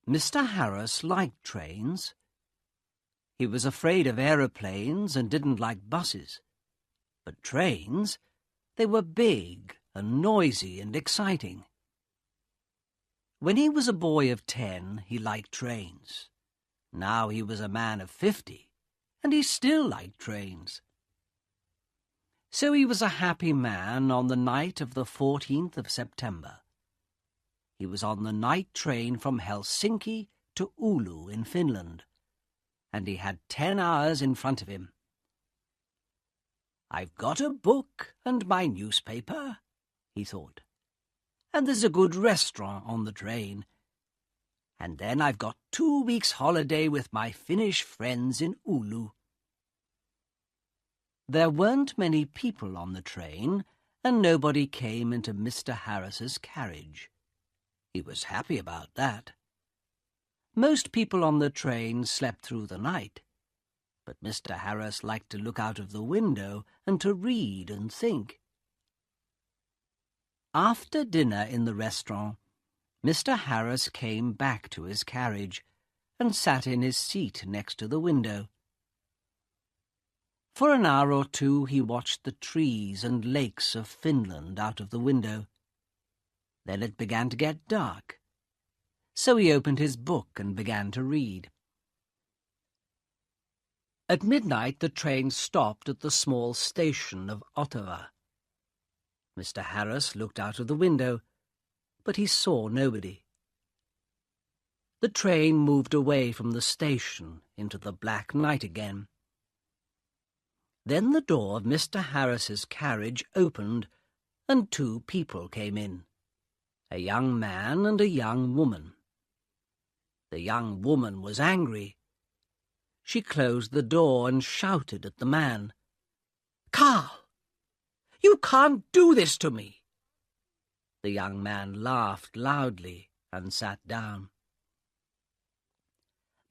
Mr. Harris liked trains. He was afraid of aeroplanes and didn't like buses. But trains, they were big and noisy and exciting. When he was a boy of 10, he liked trains. Now he was a man of 50, and he still liked trains. So he was a happy man on the night of the 14th of September. He was on the night train from Helsinki to Oulu in Finland, and he had 10 hours in front of him. "I've got a book and my newspaper," he thought, "and there's a good restaurant on the train. And then I've got 2 weeks' holiday with my Finnish friends in Oulu." There weren't many people on the train, and nobody came into Mr. Harris's carriage. He was happy about that. Most people on the train slept through the night, but Mr. Harris liked to look out of the window and to read and think. After dinner in the restaurant, Mr. Harris came back to his carriage and sat in his seat next to the window. For an hour or two he watched the trees and lakes of Finland out of the window. Then it began to get dark, so he opened his book and began to read. At midnight the train stopped at the small station of Ottawa. Mr. Harris looked out of the window, but he saw nobody. The train moved away from the station into the black night again. Then the door of Mr. Harris's carriage opened, and 2 people came in, a young man and a young woman. The young woman was angry. She closed the door and shouted at the man, "Carl, you can't do this to me!" The young man laughed loudly and sat down.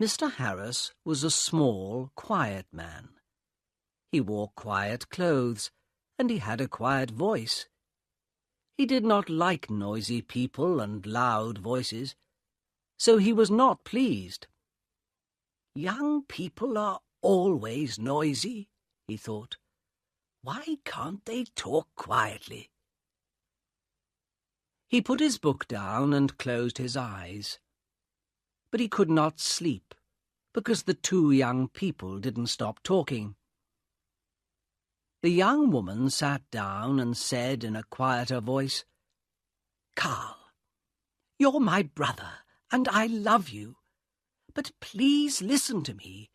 Mr. Harris was a small, quiet man. He wore quiet clothes, and he had a quiet voice. He did not like noisy people and loud voices, so he was not pleased. "Young people are always noisy," he thought. "Why can't they talk quietly?" He put his book down and closed his eyes. But he could not sleep, because the 2 young people didn't stop talking. The young woman sat down and said in a quieter voice, "Carl, you're my brother, and I love you. But please listen to me.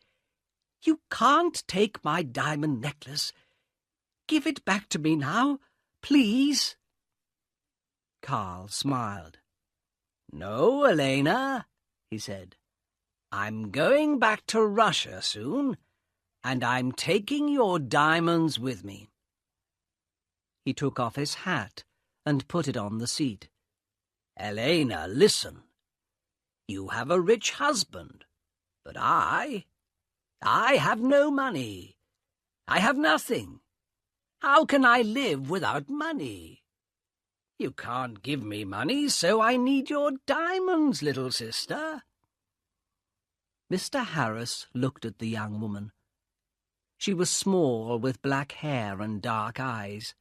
You can't take my diamond necklace. Give it back to me now, please." Carl smiled. "No, Elena," he said. "I'm going back to Russia soon, and I'm taking your diamonds with me." He took off his hat and put it on the seat. "Elena, listen. You have a rich husband, but I have no money. I have nothing. How can I live without money? You can't give me money, so I need your diamonds, little sister." Mr. Harris looked at the young woman. She was small, with black hair and dark eyes.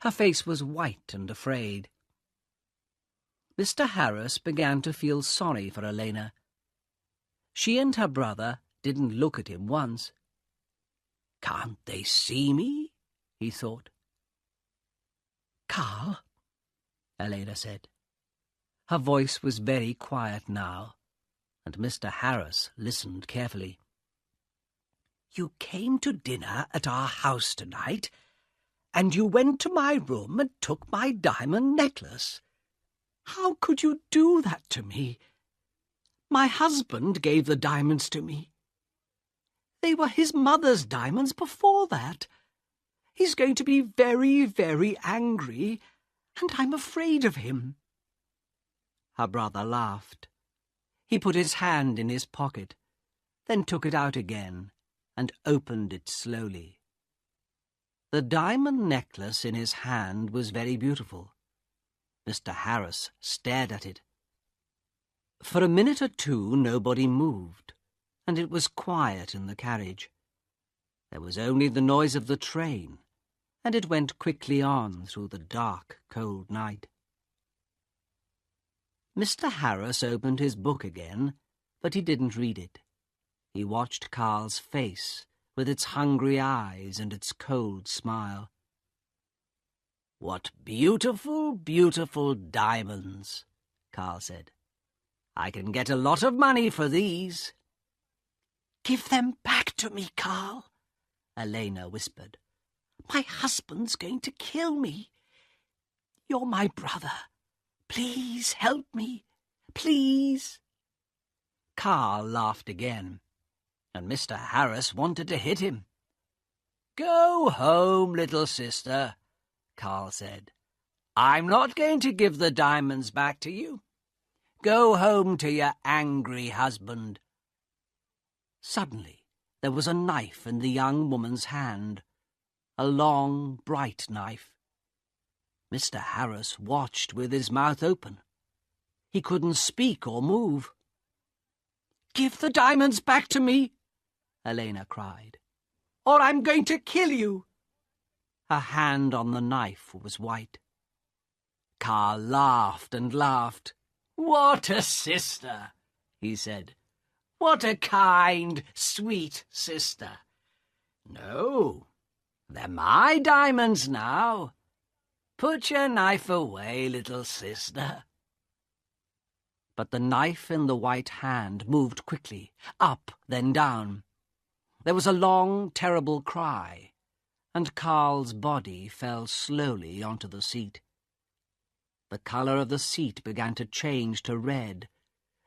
Her face was white and afraid. Mr. Harris began to feel sorry for Elena. She and her brother didn't look at him once. "Can't they see me?" he thought. "Carl," Elena said. Her voice was very quiet now, and Mr. Harris listened carefully. "You came to dinner at our house tonight, and you went to my room and took my diamond necklace. How could you do that to me? My husband gave the diamonds to me. They were his mother's diamonds before that. He's going to be very, very angry, and I'm afraid of him." Her brother laughed. He put his hand in his pocket, then took it out again and opened it slowly. The diamond necklace in his hand was very beautiful. Mr. Harris stared at it. For a minute or two nobody moved, and it was quiet in the carriage. There was only the noise of the train, and it went quickly on through the dark, cold night. Mr. Harris opened his book again, but he didn't read it. He watched Carl's face, with its hungry eyes and its cold smile. "What beautiful, beautiful diamonds," Carl said. "I can get a lot of money for these." "Give them back to me, Carl," Elena whispered. "My husband's going to kill me. You're my brother. Please help me. Please." Carl laughed again, and Mr. Harris wanted to hit him. "Go home, little sister," Carl said. "I'm not going to give the diamonds back to you. Go home to your angry husband." Suddenly there was a knife in the young woman's hand, a long, bright knife. Mr. Harris watched with his mouth open. He couldn't speak or move. "Give the diamonds back to me," Elena cried, "or I'm going to kill you." Her hand on the knife was white. Carl laughed and laughed. "What a sister," he said. "What a kind, sweet sister. No, they're my diamonds now. Put your knife away, little sister." But the knife in the white hand moved quickly, up, then down. There was a long, terrible cry, and Carl's body fell slowly onto the seat. The colour of the seat began to change to red,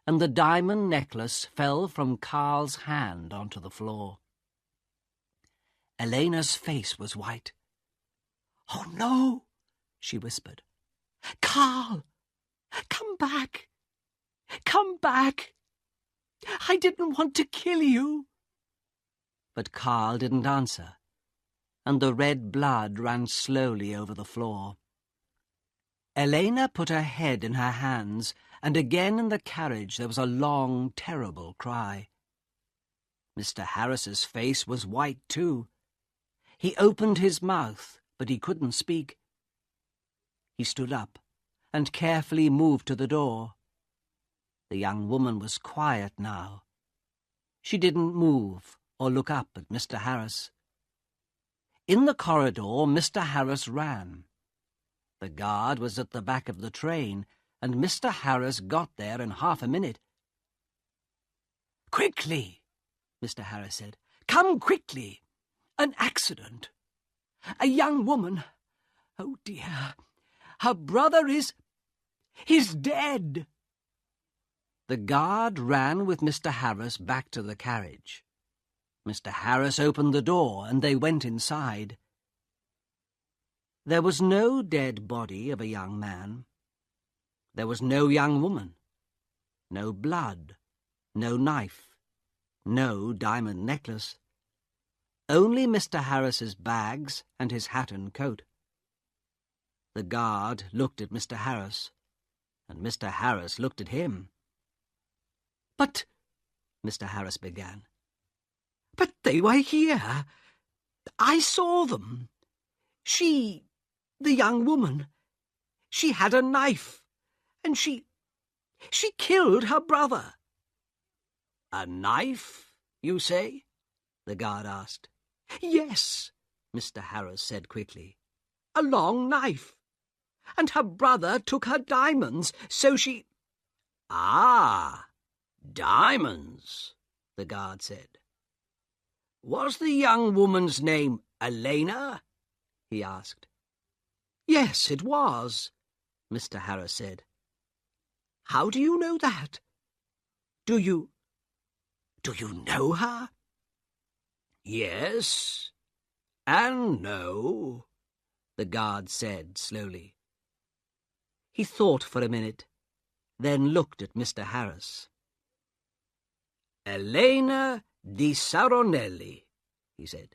and the diamond necklace fell from Carl's hand onto the floor. Elena's face was white. "Oh, no," she whispered. "Carl, come back. Come back. I didn't want to kill you." But Carl didn't answer, and the red blood ran slowly over the floor. Elena put her head in her hands, and again in the carriage there was a long, terrible cry. Mr. Harris's face was white too. He opened his mouth, but he couldn't speak. He stood up and carefully moved to the door. The young woman was quiet now. She didn't move or look up at Mr. Harris. In the corridor, Mr. Harris ran. The guard was at the back of the train, and Mr. Harris got there in half a minute. "Quickly," Mr. Harris said. "Come quickly. An accident. A young woman. Oh, dear. Her brother he's dead." The guard ran with Mr. Harris back to the carriage. Mr. Harris opened the door, and they went inside. There was no dead body of a young man. There was no young woman. No blood. No knife. No diamond necklace. Only Mr. Harris's bags and his hat and coat. The guard looked at Mr. Harris, and Mr. Harris looked at him. "But," Mr. Harris began, "but they were here. I saw them. The young woman, she had a knife, and she killed her brother." "A knife, you say?" the guard asked. "Yes," Mr. Harris said quickly. "A long knife. And her brother took her diamonds, so she—" "Ah, diamonds," the guard said. "Was the young woman's name Elena?" he asked. "Yes, it was," Mr. Harris said. "How do you know that? Do you know her?" "Yes and no," the guard said slowly. He thought for a minute, then looked at Mr. Harris. "Elena di Saronelli," he said.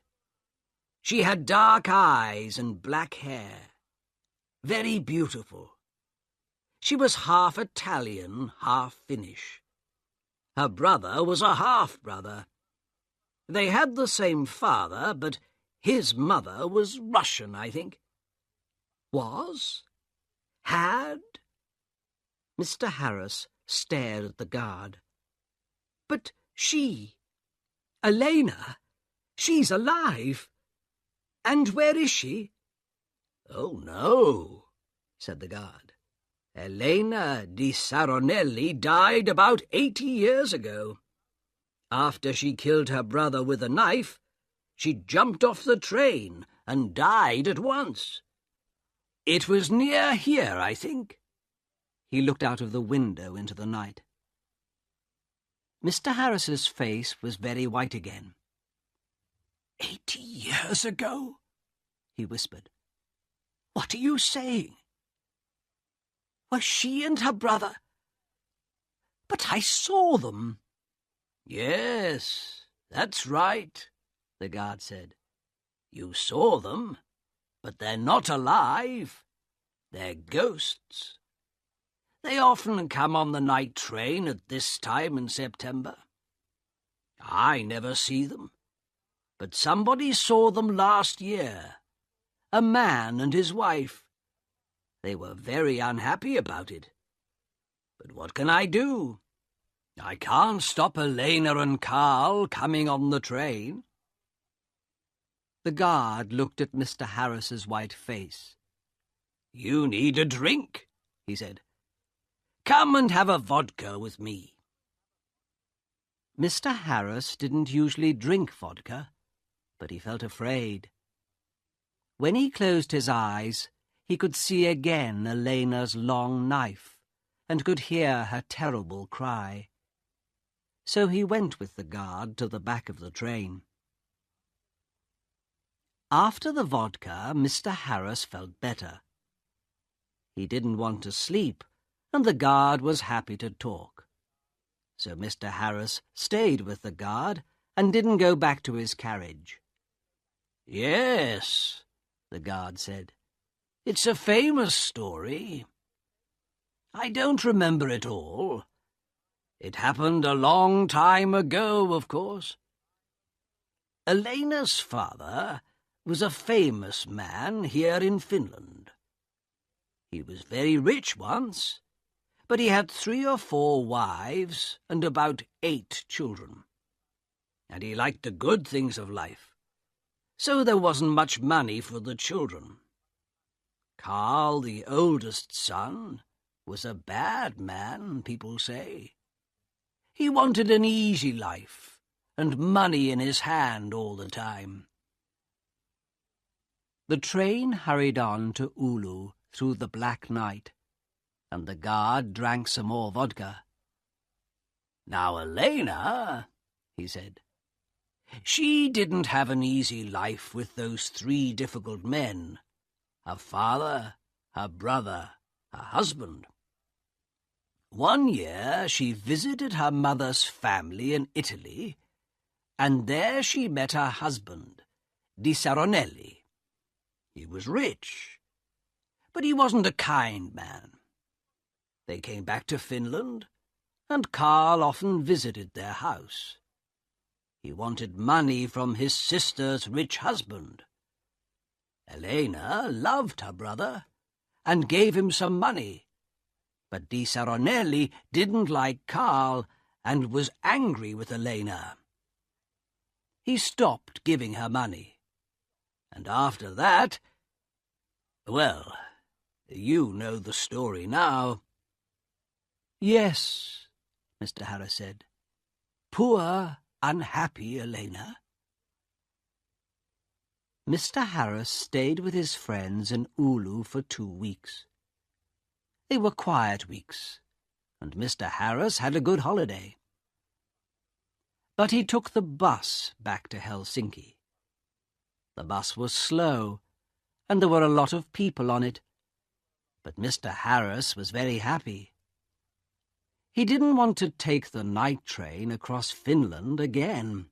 "She had dark eyes and black hair. Very beautiful. She was half Italian, half Finnish. Her brother was a half-brother. They had the same father, but his mother was Russian, I think. Was? Had? Mr. Harris stared at the guard. But she, Elena, she's alive. And where is she? Oh, no, said the guard. Elena di Saronelli died about 80 years ago. After she killed her brother with a knife, she jumped off the train and died at once. It was near here, I think. He looked out of the window into the night. Mr. Harris's face was very white again. 80 years ago? He whispered. What are you saying? Were she and her brother? But I saw them. Yes, that's right, the guard said. You saw them, but they're not alive. They're ghosts. They often come on the night train at this time in September. I never see them, but somebody saw them last year. A man and his wife. They were very unhappy about it. But what can I do? I can't stop Elena and Carl coming on the train. The guard looked at Mr. Harris's white face. You need a drink, he said. Come and have a vodka with me. Mr. Harris didn't usually drink vodka, but he felt afraid. When he closed his eyes, he could see again Elena's long knife and could hear her terrible cry. So he went with the guard to the back of the train. After the vodka, Mr. Harris felt better. He didn't want to sleep, and the guard was happy to talk. So Mr. Harris stayed with the guard and didn't go back to his carriage. Yes, the guard said. It's a famous story. I don't remember it all. It happened a long time ago, of course. Elena's father was a famous man here in Finland. He was very rich once, but he had 3 or 4 wives and about 8 children. And he liked the good things of life, so there wasn't much money for the children. Carl, the oldest son, was a bad man, people say. He wanted an easy life and money in his hand all the time. The train hurried on to Oulu through the black night, and the guard drank some more vodka. Now, Elena, he said, she didn't have an easy life with those 3 difficult men. Her father, her brother, her husband. One year she visited her mother's family in Italy, and there she met her husband, Di Saronelli. He was rich, but he wasn't a kind man. They came back to Finland, and Carl often visited their house. He wanted money from his sister's rich husband. Elena loved her brother and gave him some money, but Di Saronelli didn't like Carl and was angry with Elena. He stopped giving her money, and after that, well, you know the story now. Yes, Mr. Harris said. Poor, unhappy Elena. Mr. Harris stayed with his friends in Oulu for 2 weeks. They were quiet weeks, and Mr. Harris had a good holiday. But he took the bus back to Helsinki. The bus was slow, and there were a lot of people on it, but Mr. Harris was very happy. He didn't want to take the night train across Finland again.